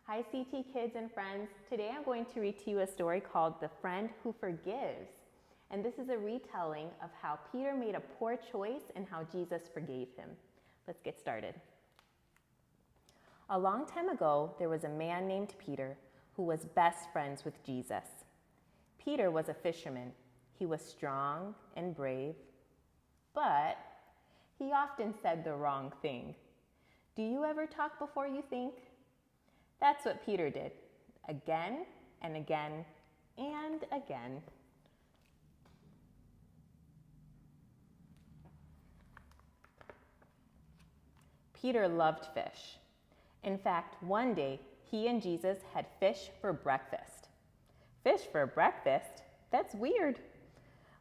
Hi CT kids and friends. Today I'm going to read to you a story called The Friend Who Forgives. And this is a retelling of how Peter made a poor choice and how Jesus forgave him. Let's get started. A long time ago, there was a man named Peter who was best friends with Jesus. Peter was a fisherman. He was strong and brave, but he often said the wrong thing. Do you ever talk before you think? That's what Peter did, again and again and again. Peter loved fish. In fact, one day, he and Jesus had fish for breakfast. Fish for breakfast? That's weird.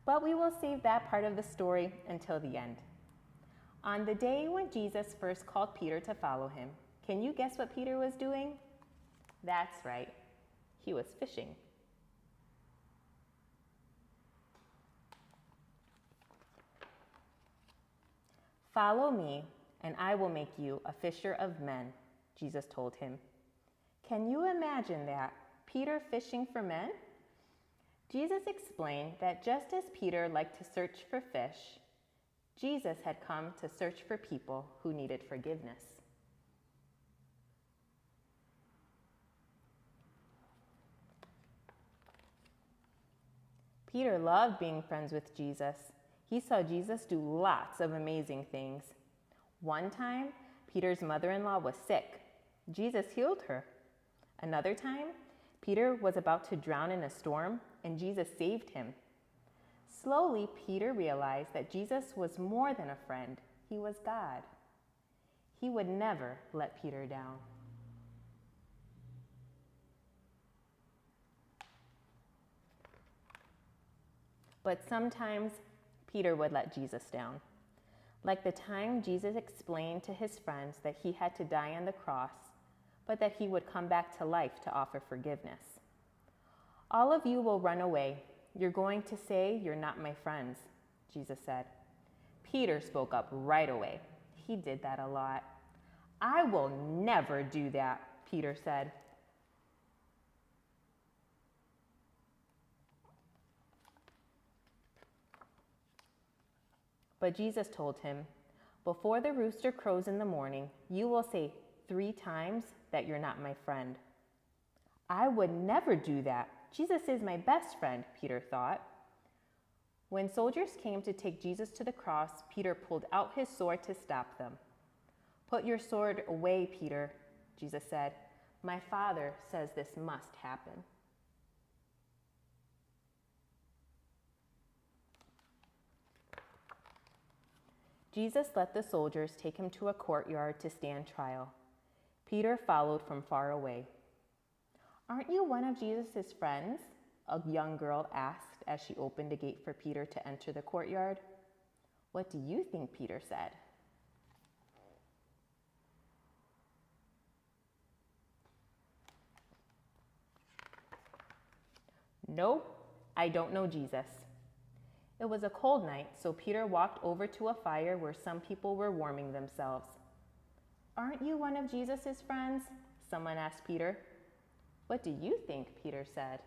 But we will save that part of the story until the end. On the day when Jesus first called Peter to follow him, can you guess what Peter was doing? That's right, he was fishing. Follow me, and I will make you a fisher of men, Jesus told him. Can you imagine that? Peter fishing for men? Jesus explained that just as Peter liked to search for fish, Jesus had come to search for people who needed forgiveness. Peter loved being friends with Jesus. He saw Jesus do lots of amazing things. One time, Peter's mother-in-law was sick. Jesus healed her. Another time, Peter was about to drown in a storm, and Jesus saved him. Slowly, Peter realized that Jesus was more than a friend. He was God. He would never let Peter down. But sometimes Peter would let Jesus down. Like the time Jesus explained to his friends that he had to die on the cross, but that he would come back to life to offer forgiveness. All of you will run away. You're going to say you're not my friends, Jesus said. Peter spoke up right away. He did that a lot. I will never do that, Peter said. But Jesus told him, before the rooster crows in the morning, you will say 3 times that you're not my friend. I would never do that. Jesus is my best friend, Peter thought. When soldiers came to take Jesus to the cross, Peter pulled out his sword to stop them. Put your sword away, Peter, Jesus said. My Father says this must happen. Jesus let the soldiers take him to a courtyard to stand trial. Peter followed from far away. Aren't you one of Jesus' friends? A young girl asked as she opened a gate for Peter to enter the courtyard. What do you think Peter said? Nope, I don't know Jesus. It was a cold night, so Peter walked over to a fire where some people were warming themselves. Aren't you one of Jesus' friends? Someone asked Peter. What do you think? Peter said.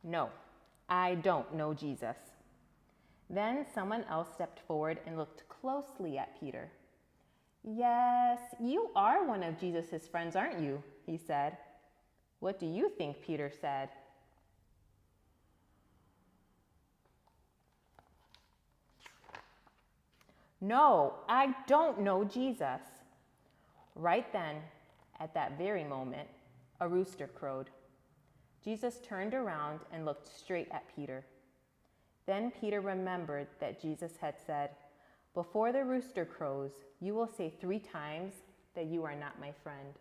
No, I don't know Jesus. Then someone else stepped forward and looked closely at Peter. Yes, you are one of Jesus' friends, aren't you? He said. What do you think? Peter said. No, I don't know Jesus. Right then, at that very moment, a rooster crowed. Jesus turned around and looked straight at Peter. Then Peter remembered that Jesus had said, before the rooster crows, you will say 3 times that you are not my friend.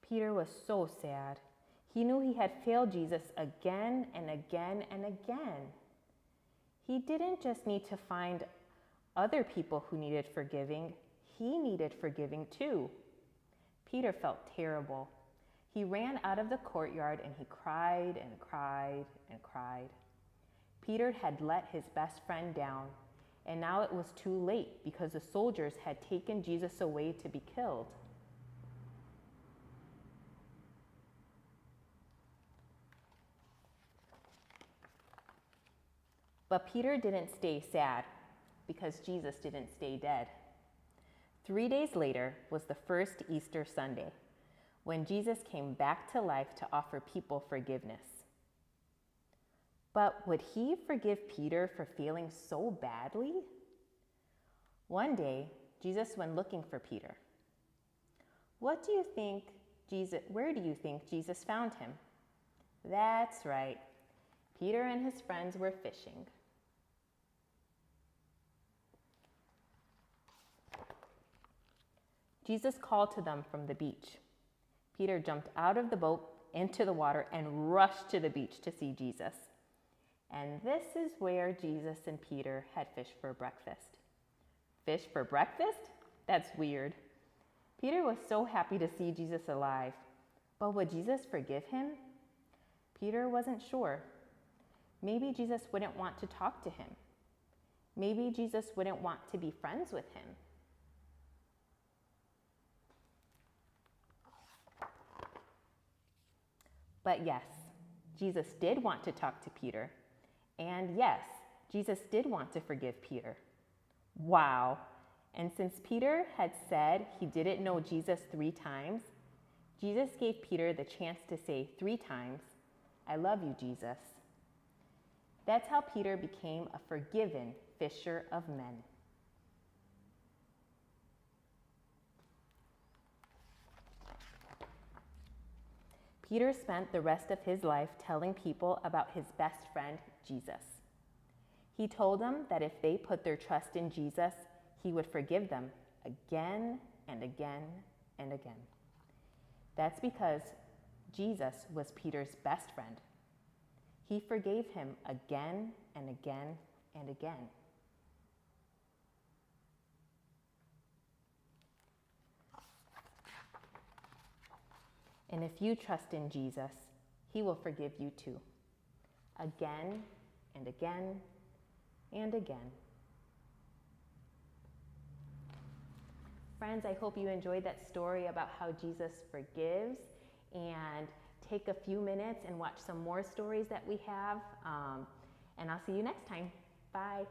Peter was so sad. He knew he had failed Jesus again and again and again. He didn't just need to find other people who needed forgiving. He needed forgiving too. Peter felt terrible. He ran out of the courtyard and he cried and cried and cried. Peter had let his best friend down, and now it was too late because the soldiers had taken Jesus away to be killed. But Peter didn't stay sad because Jesus didn't stay dead. 3 days later was the first Easter Sunday, when Jesus came back to life to offer people forgiveness. But would he forgive Peter for feeling so badly? One day, Jesus went looking for Peter. Where do you think Jesus found him? That's right. Peter and his friends were fishing. Jesus called to them from the beach. Peter jumped out of the boat into the water and rushed to the beach to see Jesus. And this is where Jesus and Peter had fish for breakfast. Fish for breakfast? That's weird. Peter was so happy to see Jesus alive. But would Jesus forgive him? Peter wasn't sure. Maybe Jesus wouldn't want to talk to him. Maybe Jesus wouldn't want to be friends with him. But yes, Jesus did want to talk to Peter. And yes, Jesus did want to forgive Peter. Wow. And since Peter had said he didn't know Jesus 3 times, Jesus gave Peter the chance to say 3 times, "I love you, Jesus." That's how Peter became a forgiven fisher of men. Peter spent the rest of his life telling people about his best friend, Jesus. He told them that if they put their trust in Jesus, he would forgive them again and again and again. That's because Jesus was Peter's best friend. He forgave him again and again and again. And if you trust in Jesus, he will forgive you too, again and again and again. Friends, I hope you enjoyed that story about how Jesus forgives, and take a few minutes and watch some more stories that we have. And I'll see you next time. Bye.